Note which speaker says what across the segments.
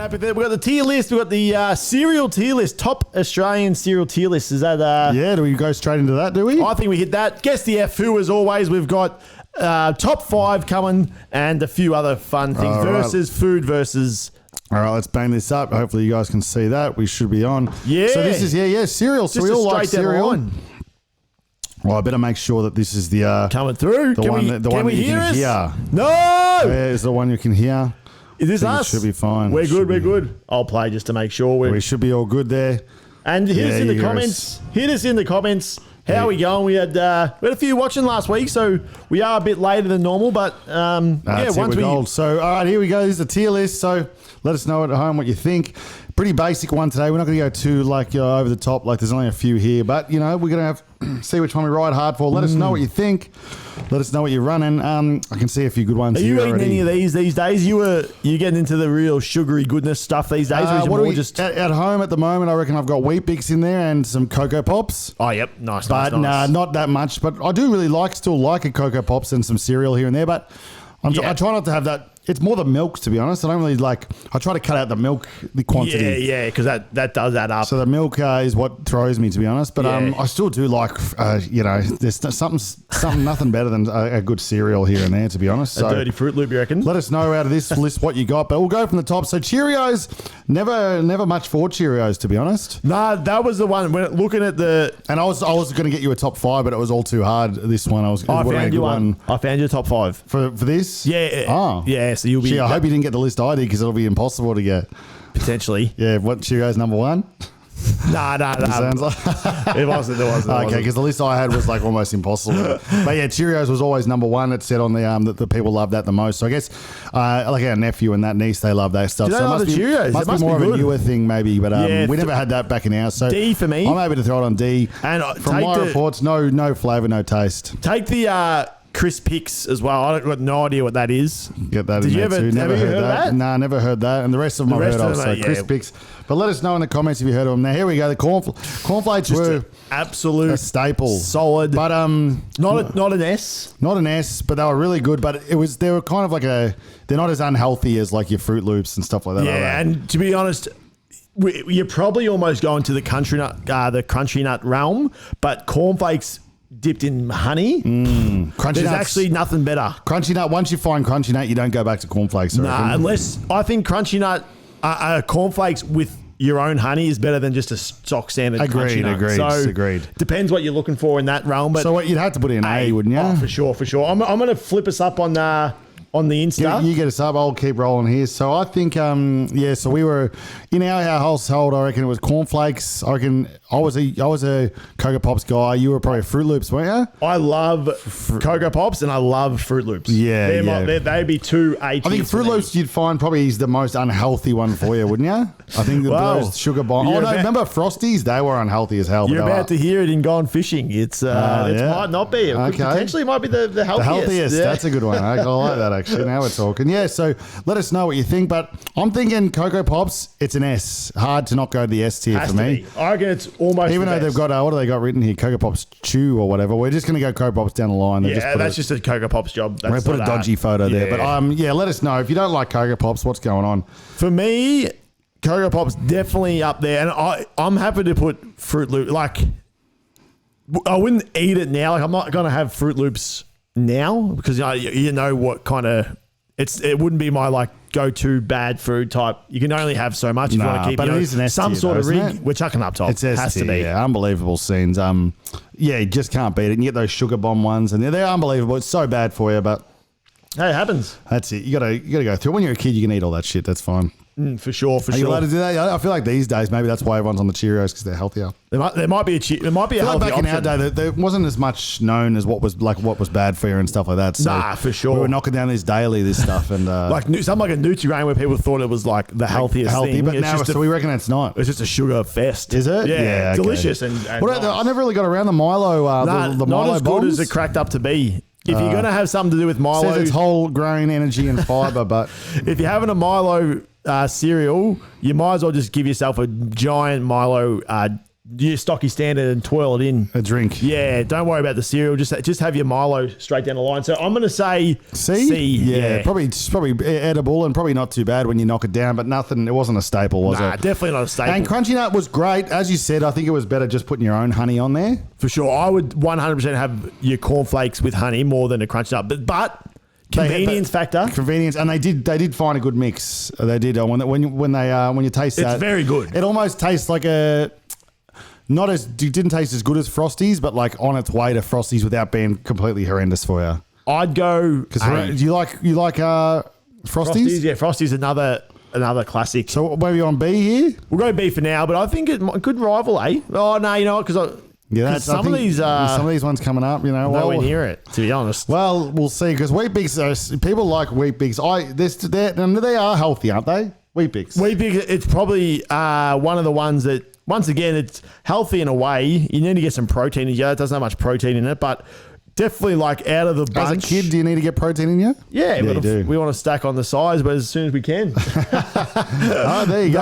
Speaker 1: up with that. We've got the tier list. We've got the cereal tier list. Top Australian cereal tier list. Is that...
Speaker 2: Yeah, do we go straight into that, do we?
Speaker 1: I think we hit that. Guess the FU as always. We've got top 5 coming and a few other fun things. Versus food versus...
Speaker 2: All right, let's bang this up. Hopefully you guys can see that. We should be on.
Speaker 1: Yeah.
Speaker 2: So this is, cereal. So
Speaker 1: Just
Speaker 2: we all like cereal.
Speaker 1: line.
Speaker 2: Well, I better make sure that this is the...
Speaker 1: Coming through.
Speaker 2: The one that you can hear.
Speaker 1: No!
Speaker 2: Yeah, is the one you can hear.
Speaker 1: Is this us?
Speaker 2: It should be fine.
Speaker 1: We're good. I'll play just to make sure.
Speaker 2: We should be all good there.
Speaker 1: And hit us in the comments. Hit us in the comments. How are we going? We had a few watching last week, so we are a bit later than normal, but once we...
Speaker 2: Gold. So, all right, here we go. This is the tier list. So let us know at home what you think. Pretty basic one today. We're not going to go too over the top. Like there's only a few here, but we're going to have see which one we ride hard for. Let us know what you think. Let us know what you're running. I can see a few good ones.
Speaker 1: Are you eating any of these days? You getting into the real sugary goodness stuff these days, or is it more just
Speaker 2: at home at the moment? I reckon I've got Wheat Bix in there and some Cocoa Pops.
Speaker 1: Oh, yep, nice.
Speaker 2: But not that much. But I do really still like a Cocoa Pops and some cereal here and there. But I try not to have that. It's more the milks, to be honest. I don't really I try to cut out the milk, the quantity.
Speaker 1: Yeah, because that does add up.
Speaker 2: So the milk is what throws me, to be honest. But I still do like, there's something nothing better than a good cereal here and there, to be honest. So
Speaker 1: a dirty Fruit Loop, you reckon?
Speaker 2: Let us know out of this list what you got. But we'll go from the top. So Cheerios, never much for Cheerios, to be honest.
Speaker 1: Nah, that was the one. When looking at the...
Speaker 2: And I was going to get you a top 5, but it was all too hard, this one.
Speaker 1: I found you one. I found you a top 5.
Speaker 2: For this?
Speaker 1: Yeah.
Speaker 2: Oh.
Speaker 1: Yeah. So you'll be.
Speaker 2: Gee, I hope you didn't get the list I did because it'll be impossible to get.
Speaker 1: Potentially.
Speaker 2: Yeah. What Cheerios number 1?
Speaker 1: Nah.
Speaker 2: Sounds like
Speaker 1: it wasn't.
Speaker 2: Okay, because the list I had was almost impossible. But yeah, Cheerios was always number 1. It said on the that the people loved that the most. So I guess like our nephew and that niece, they love that stuff.
Speaker 1: Do they
Speaker 2: so
Speaker 1: love the Cheerios?
Speaker 2: Must be more of a newer thing maybe. But we never had that back in ours. So
Speaker 1: D for me.
Speaker 2: I'm able to throw it on D. And from my reports, no flavour, no taste.
Speaker 1: Take the Crisp Picks as well. I've got no idea what that is.
Speaker 2: Get that.
Speaker 1: Did you ever heard that?
Speaker 2: Nah, never heard that. And the rest of them I've heard of. So Crisp Picks. But let us know in the comments if you heard of them. Now here we go. The cornflakes were
Speaker 1: absolute
Speaker 2: a staple,
Speaker 1: solid.
Speaker 2: But
Speaker 1: not an S.
Speaker 2: Not an S, but they were really good. But they were kind of they're not as unhealthy as your Fruit Loops and stuff like that.
Speaker 1: Yeah, and to be honest, you're probably almost going to the crunchy nut realm, but cornflakes dipped in honey.
Speaker 2: Crunchy
Speaker 1: There's
Speaker 2: nuts,
Speaker 1: actually nothing better.
Speaker 2: Crunchy nut. Once you find crunchy nut, you don't go back to cornflakes.
Speaker 1: Unless I think crunchy nut, cornflakes with your own honey is better than just a stock standard crunchy nut.
Speaker 2: Agreed.
Speaker 1: Depends what you're looking for in that realm. But
Speaker 2: so you'd have to put in A, wouldn't you?
Speaker 1: Oh, for sure. I'm going to flip us up on the Insta.
Speaker 2: You get us up. I'll keep rolling here. So I think, so we were in our household. I reckon it was cornflakes. I reckon I was a Cocoa Pops guy. You were probably Fruit Loops, weren't you?
Speaker 1: I love Cocoa Pops and I love Fruit Loops.
Speaker 2: Yeah,
Speaker 1: they'd be 2 A.
Speaker 2: I think Fruit Loops you'd find probably is the most unhealthy one for you, wouldn't you? I think those sugar bomb. Remember Frosties? They were unhealthy as hell.
Speaker 1: You're about to hear it in Gone Fishing. It might not be. It potentially might be the healthiest.
Speaker 2: The healthiest. Yeah. That's a good one. I like that actually. Now we're talking. Yeah, so let us know what you think. But I'm thinking Cocoa Pops, it's an S. Hard to not go to the S tier for me.
Speaker 1: I reckon it's almost
Speaker 2: even though they've got what do they got written here? Cocoa Pops Chew or whatever. We're just going to go Cocoa Pops down the line.
Speaker 1: That's just a Cocoa Pops job.
Speaker 2: We're going to put a dodgy photo there. But let us know if you don't like Cocoa Pops. What's going on?
Speaker 1: For me, Cocoa Pops definitely up there, and I'm happy to put Fruit Loops. I wouldn't eat it now. I'm not going to have Fruit Loops now because you know what kind of it wouldn't be my go-to bad food type. You can only have so much if you want to keep.
Speaker 2: But it is an S
Speaker 1: some
Speaker 2: tier,
Speaker 1: sort of rig.
Speaker 2: It?
Speaker 1: We're chucking up top.
Speaker 2: It's S
Speaker 1: has
Speaker 2: tier,
Speaker 1: to be.
Speaker 2: Yeah, unbelievable scenes. You just can't beat it. And you get those sugar bomb ones, and they're unbelievable. It's so bad for you, but
Speaker 1: hey, it happens.
Speaker 2: That's it. You gotta go through. When you're a kid, you can eat all that shit. That's fine.
Speaker 1: For sure.
Speaker 2: Are you allowed to do that? I feel like these days maybe that's why everyone's on the Cheerios because they're healthier.
Speaker 1: There might be a healthy
Speaker 2: back
Speaker 1: option.
Speaker 2: in our day, there wasn't as much known as what was bad for you and stuff like that. So
Speaker 1: for sure.
Speaker 2: We were knocking down this stuff and
Speaker 1: something like a Nutri-Grain where people thought it was the healthiest thing.
Speaker 2: But now so we reckon it's not.
Speaker 1: It's just a sugar fest.
Speaker 2: Is it?
Speaker 1: Yeah,
Speaker 2: okay.
Speaker 1: delicious and nice.
Speaker 2: I never really got around the Milo. The
Speaker 1: not
Speaker 2: Milo
Speaker 1: as
Speaker 2: bombs.
Speaker 1: good as it cracked up to be. If you're going to have something to do with Milo,
Speaker 2: it says it's whole grain, energy, and fiber. But
Speaker 1: if you're having a Milo cereal, you might as well just give yourself a giant Milo your stocky standard and twirl it in.
Speaker 2: A drink.
Speaker 1: Yeah, don't worry about the cereal. Just have your Milo straight down the line. So I'm going to say C.
Speaker 2: Yeah, probably edible and probably not too bad when you knock it down, but nothing. It wasn't a staple, was
Speaker 1: Nah,
Speaker 2: it?
Speaker 1: definitely not a staple.
Speaker 2: And Crunchy Nut was great. As you said, I think it was better just putting your own honey on there.
Speaker 1: For sure. I would 100% have your cornflakes with honey more than a Crunch Nut. But convenience factor.
Speaker 2: Convenience, and they did find a good mix. They did when you taste that.
Speaker 1: It's very good.
Speaker 2: It almost tastes like a didn't taste as good as Frosties, but like on its way to Frosties without being completely horrendous for you.
Speaker 1: I'd go.
Speaker 2: Because do you like Frosties?
Speaker 1: Frosties? Yeah, Frosties another classic.
Speaker 2: So maybe on B here.
Speaker 1: We'll go B for now, but I think it could rival A. Oh no, you know what? Because some of these
Speaker 2: ones coming up, you know,
Speaker 1: nowhere near it. To be honest.
Speaker 2: Well, we'll see. Because Wheat Bix, people like Wheat Bix. They are healthy, aren't they? Wheat Bix.
Speaker 1: Wheat Bix. It's probably one of the ones that. Once again, it's healthy in a way. You need to get some protein in you. It doesn't have much protein in it, but definitely like out of the bunch.
Speaker 2: As a kid, do you need to get protein in you?
Speaker 1: Yeah, but we want to stack on the size, but as soon as we can.
Speaker 2: Oh, there you go.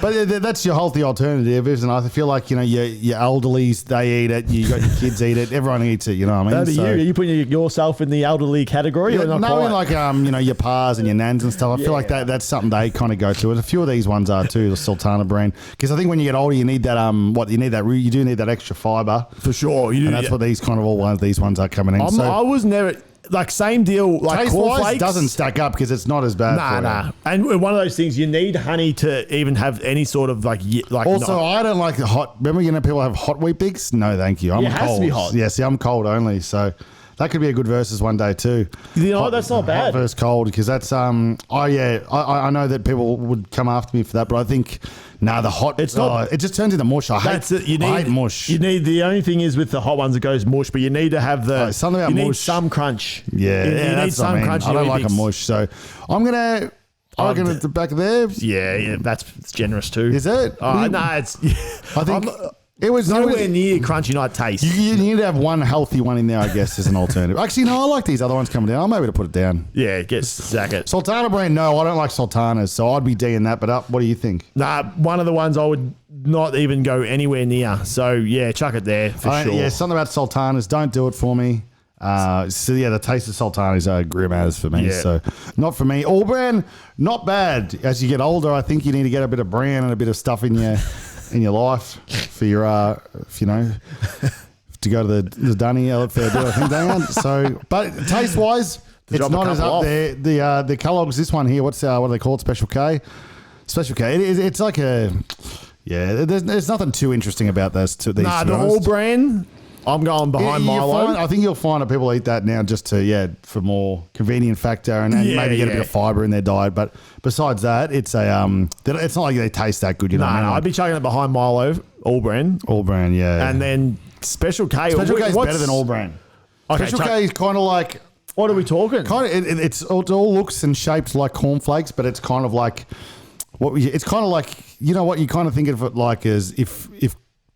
Speaker 2: But that's your healthy alternative, isn't it? I feel like, you know, your elderlies, they eat it. You got your kids eat it. Everyone eats it, you know what I mean?
Speaker 1: That'd be you. Are you putting yourself in the elderly category?
Speaker 2: Yeah,
Speaker 1: or not
Speaker 2: no,
Speaker 1: quite?
Speaker 2: like you know, your pars and your nans and stuff. I feel like that's something they kind of go to. And a few of these ones are too, the Sultana brand. Because I think when you get older, you need that you do need that extra fiber.
Speaker 1: For sure. You do,
Speaker 2: and that's what these kind of all ones these ones are coming in.
Speaker 1: I was never like same deal like cornflakes
Speaker 2: doesn't stack up because it's not as bad.
Speaker 1: Nah. And one of those things you need honey to even have any sort of like.
Speaker 2: Also, I don't like the hot. Remember, you know, people have hot Wheat Bix. No, thank you. I'm cold. It has to be hot. Yeah, see, I'm cold only. So that could be a good versus one day too.
Speaker 1: You know, that's not bad.
Speaker 2: Hot versus cold, because that's I know that people would come after me for that, but I think. The hot. It's not. It just turns into mush. I hate mush.
Speaker 1: You need the only thing is with the hot ones it goes mush, but you need to have the
Speaker 2: something about
Speaker 1: you
Speaker 2: mush.
Speaker 1: Need some crunch.
Speaker 2: Yeah, you need some crunch. I don't like a mush, so I'm gonna. I reckon at the back there.
Speaker 1: Yeah, that's generous too.
Speaker 2: Is it?
Speaker 1: No, it's.
Speaker 2: I think. It was
Speaker 1: nowhere near Crunchy Nut taste.
Speaker 2: You need to have one healthy one in there, I guess, as an alternative. Actually, no, I like these other ones coming down. I'm able to put it down.
Speaker 1: Yeah, Zach it.
Speaker 2: Sultana brand, no, I don't like Sultanas, so I'd be D'ing that. But what do you think?
Speaker 1: Nah, one of the ones I would not even go anywhere near. So yeah, chuck it there for sure.
Speaker 2: Yeah, something about Sultanas. Don't do it for me. So yeah, the taste of Sultanas are grim as for me. Yeah. So not for me. All brand, not bad. As you get older, I think you need to get a bit of brand and a bit of stuff in your life for your you know, to go to the Dunny for a bit of thing down. So, but taste wise, it's not as up there. The Kellogg's, this one here, what do they call it? Special K. It's like a There's nothing too interesting about these.
Speaker 1: Nah, the All brand. I'm going behind Milo.
Speaker 2: I think you'll find that people eat that now just to for more convenient factor and maybe get a bit of fiber in their diet. But besides that, it's it's not like they taste that good. You know what I mean?
Speaker 1: I'd be chucking it behind Milo, All brand,
Speaker 2: yeah.
Speaker 1: And then Special K.
Speaker 2: Special K is better than All brand. Okay, Special K is kind of like.
Speaker 1: What are we talking?
Speaker 2: Kind of, it all looks and shapes like cornflakes, but it's kind of like it's kind of like, you know what you kind of think of it like as if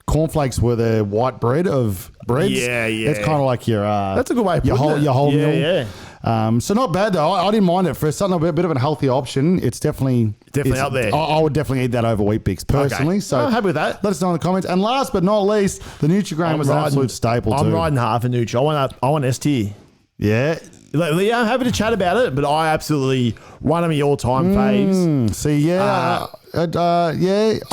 Speaker 2: cornflakes were the white bread of breads. Yeah. It's kind of like your.
Speaker 1: That's a good way of putting it.
Speaker 2: Your whole meal.
Speaker 1: Yeah.
Speaker 2: So not bad though. I didn't mind it for something a bit of a healthy option. It's definitely
Speaker 1: up there.
Speaker 2: I would definitely eat that over Wheat Bix personally. Okay. So
Speaker 1: I'm happy with that.
Speaker 2: Let us know in the comments. And last but not least, the Nutri-Grain was an absolute staple too.
Speaker 1: I'm riding half a Nutri. I want S tier.
Speaker 2: Yeah.
Speaker 1: I'm happy to chat about it, but I absolutely one of my all-time faves.
Speaker 2: See, I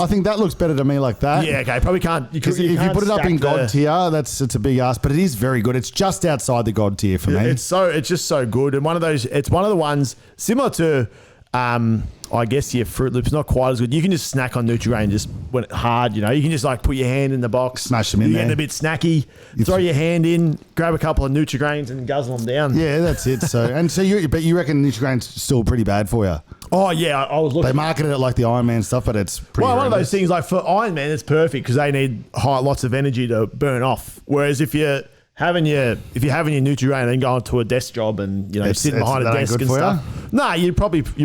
Speaker 2: think that looks better to me like that.
Speaker 1: Yeah, okay, probably can't
Speaker 2: because if you put it up in God tier, it's a big ask, but it is very good. It's just outside the God tier for me.
Speaker 1: It's just so good, and it's one of the ones similar to. I guess your Fruit Loops not quite as good. You can just snack on Nutri-Grain just when it's hard, you know. You can just like put your hand in the box,
Speaker 2: smash them in there.
Speaker 1: You're getting a bit snacky. Throw your hand in, grab a couple of Nutri-Grains and guzzle them down.
Speaker 2: Yeah, that's it. So you reckon Nutri-Grain's still pretty bad for you?
Speaker 1: Oh yeah, I was looking.
Speaker 2: They marketed it like the Iron Man stuff, but it's pretty.
Speaker 1: Well, one of those things like for Iron Man, it's perfect because they need lots of energy to burn off. Whereas if you're having your Nutri-Grain and then going to a desk job and sitting behind a desk and stuff, you'd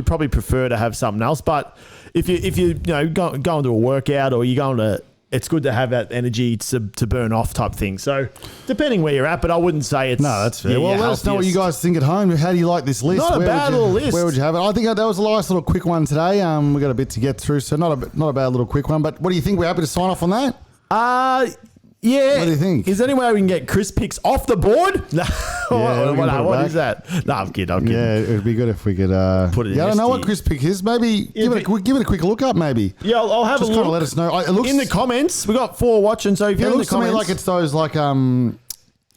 Speaker 1: probably prefer to have something else. But if you going to a workout or you're going to, it's good to have that energy to burn off type thing. So depending where you're at, but I wouldn't say it's
Speaker 2: that's fair. Well, let us know what you guys think at home. How do you like this list?
Speaker 1: Not a bad little list.
Speaker 2: Where would you have it? I think that was a nice little quick one today. We got a bit to get through, so not a bad little quick one. But what do you think? We're happy to sign off on that.
Speaker 1: Yeah.
Speaker 2: What do you think?
Speaker 1: Is there any way we can get Chris picks off the board? No.
Speaker 2: Yeah, we can put it
Speaker 1: what
Speaker 2: back.
Speaker 1: is that? No, I'm kidding.
Speaker 2: Yeah, it would be good if we could
Speaker 1: Put it in
Speaker 2: Yeah, I don't know
Speaker 1: SD.
Speaker 2: what Chris pick is. Maybe give it a quick look up. Maybe
Speaker 1: Yeah, I'll have
Speaker 2: just
Speaker 1: a
Speaker 2: kind
Speaker 1: look.
Speaker 2: of let us know. It looks
Speaker 1: in the comments. We got 4 watching, so if
Speaker 2: It
Speaker 1: you're in the
Speaker 2: looks to me
Speaker 1: comments,
Speaker 2: like it's those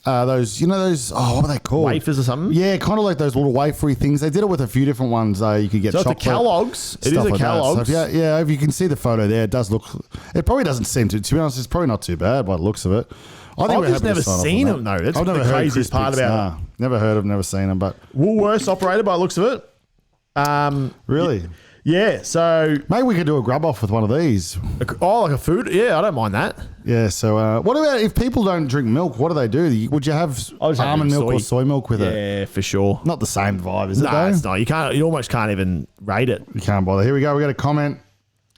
Speaker 2: those those what are they called?
Speaker 1: wafers or something.
Speaker 2: Yeah, kind of like those little wafery things. They did it with a few different ones. You could get
Speaker 1: So it's
Speaker 2: chocolate.
Speaker 1: a Kellogg's. It is
Speaker 2: stuff
Speaker 1: a
Speaker 2: like that.
Speaker 1: Kellogg's.
Speaker 2: So yeah. If you can see the photo there, it does look. It probably doesn't seem to be honest. It's probably not too bad by the looks of it. I think
Speaker 1: I've
Speaker 2: we're
Speaker 1: just
Speaker 2: happy to
Speaker 1: never
Speaker 2: sign off
Speaker 1: seen
Speaker 2: on
Speaker 1: them,
Speaker 2: that.
Speaker 1: though. That's
Speaker 2: I've never
Speaker 1: the
Speaker 2: heard
Speaker 1: craziest
Speaker 2: Chris
Speaker 1: part
Speaker 2: Picks,
Speaker 1: about
Speaker 2: nah. Never heard of, never seen them, but
Speaker 1: Woolworths operated by the looks of it.
Speaker 2: really,
Speaker 1: Yeah, so
Speaker 2: maybe we could do a grub off with one of these.
Speaker 1: like a food. Yeah, I don't mind that.
Speaker 2: Yeah. So what about if people don't drink milk? What do they do? Would you have
Speaker 1: I'll just have
Speaker 2: almond milk
Speaker 1: soy.
Speaker 2: or soy milk with it?
Speaker 1: Yeah, for sure.
Speaker 2: Not the same vibe, is it?
Speaker 1: No,
Speaker 2: Though?
Speaker 1: it's not. You can't. You almost can't even rate it.
Speaker 2: You can't bother. Here we go. We got a comment.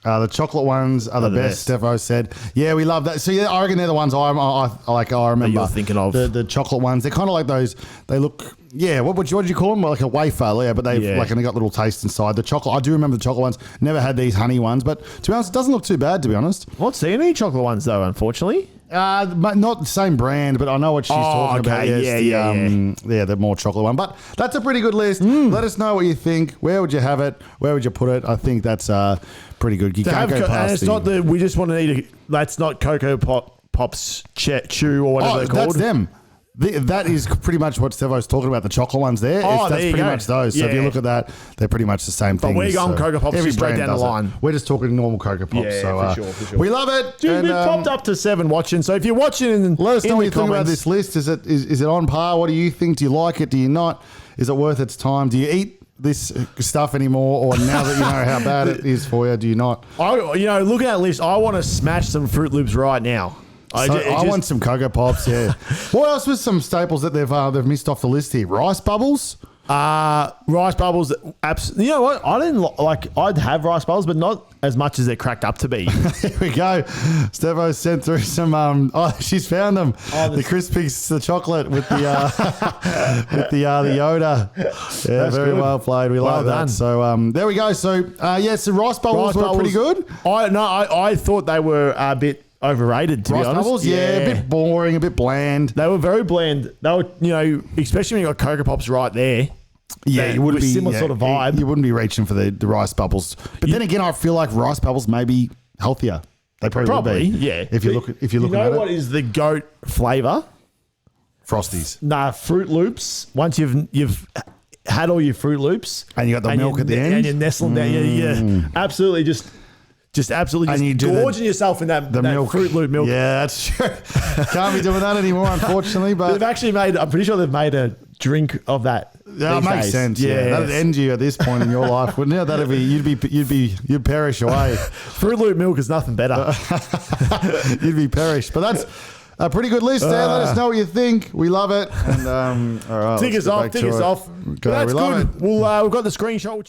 Speaker 2: The chocolate ones are the best. Stefo said, "Yeah, we love that." So yeah, I reckon they're the ones I remember.
Speaker 1: you're thinking of.
Speaker 2: the chocolate ones. They're kind of like those. They look. Yeah, what did you call them? Like a wafer, yeah. But they and they got little taste inside. The chocolate. I do remember the chocolate ones. Never had these honey ones, but to be honest, it doesn't look too bad. To be honest,
Speaker 1: I'm not seeing any chocolate ones though, unfortunately.
Speaker 2: but not the same brand. But I know what she's talking about.
Speaker 1: okay.
Speaker 2: Yes, the more chocolate one. But that's a pretty good list. Let us know what you think. Where would you have it? Where would you put it? I think that's pretty good. You can't go past
Speaker 1: and it's
Speaker 2: the-
Speaker 1: not the. We just want to eat. That's not Cocoa Pops Chew or whatever they're called.
Speaker 2: That's them. That is pretty much what Stevo's talking about. The chocolate ones there. That's
Speaker 1: there you
Speaker 2: pretty
Speaker 1: go.
Speaker 2: much those. So if you
Speaker 1: Yeah.
Speaker 2: look at that, they're pretty much the same thing.
Speaker 1: we're going Cocoa Pops
Speaker 2: every
Speaker 1: straight
Speaker 2: brand
Speaker 1: down the
Speaker 2: does it.
Speaker 1: line.
Speaker 2: We're just talking normal Cocoa Pops.
Speaker 1: Yeah,
Speaker 2: so
Speaker 1: for sure.
Speaker 2: we love it.
Speaker 1: Dude,
Speaker 2: And,
Speaker 1: we've popped up to 7 watching. So if you're watching,
Speaker 2: let us know what you think about
Speaker 1: comments-
Speaker 2: this list. Is it on par? What do you think? Do you like it? Do you not? Is it worth its time? Do you eat this stuff anymore, or now that you know how bad it is for you, do you not?
Speaker 1: Look at that list. I want to smash some Fruit Loops right now.
Speaker 2: I want some Cocoa Pops. Yeah. What else was some staples that they've missed off the list here? Rice bubbles.
Speaker 1: Rice bubbles. You know what? I didn't I'd have rice bubbles, but not as much as they're cracked up to be.
Speaker 2: Here we go. Stefo sent through some. She's found them. The Crispies, the chocolate with the with the Yoda. Yeah, very
Speaker 1: good.
Speaker 2: well played. We love
Speaker 1: done.
Speaker 2: that. So there we go. So so rice bubbles were pretty good.
Speaker 1: I thought they were a bit overrated, to
Speaker 2: Rice
Speaker 1: be honest.
Speaker 2: bubbles, a bit boring, a bit bland.
Speaker 1: They were very bland. They were, especially when you got Cocoa Pops right there.
Speaker 2: Yeah, you wouldn't
Speaker 1: with
Speaker 2: be
Speaker 1: similar sort of vibe.
Speaker 2: You wouldn't be reaching for the rice bubbles. But then again, I feel like rice bubbles may be healthier. They probably would be.
Speaker 1: Yeah.
Speaker 2: If you look at
Speaker 1: what
Speaker 2: it,
Speaker 1: is the goat flavor?
Speaker 2: Frosties.
Speaker 1: Nah, Fruit Loops. Once you've had all your Fruit Loops,
Speaker 2: And you got the milk at the end?
Speaker 1: and you're nestling down. Yeah, absolutely, just absolutely,
Speaker 2: And you do
Speaker 1: gorging yourself in that
Speaker 2: milk.
Speaker 1: Fruit Loop milk.
Speaker 2: Yeah, that's true. Can't be doing that anymore, unfortunately. But
Speaker 1: They've actually made. I'm pretty sure they've made a drink of that.
Speaker 2: yeah, it
Speaker 1: these
Speaker 2: makes
Speaker 1: days.
Speaker 2: sense. Yeah, that'd end you at this point in your life, wouldn't it? That'd be you'd perish away.
Speaker 1: Fruit Loop milk is nothing better.
Speaker 2: You'd be perished. But that's a pretty good list there. Let us know what you think. We love it. And all right,
Speaker 1: Tick us off. But that's
Speaker 2: We love
Speaker 1: good.
Speaker 2: it.
Speaker 1: We've got the screenshot.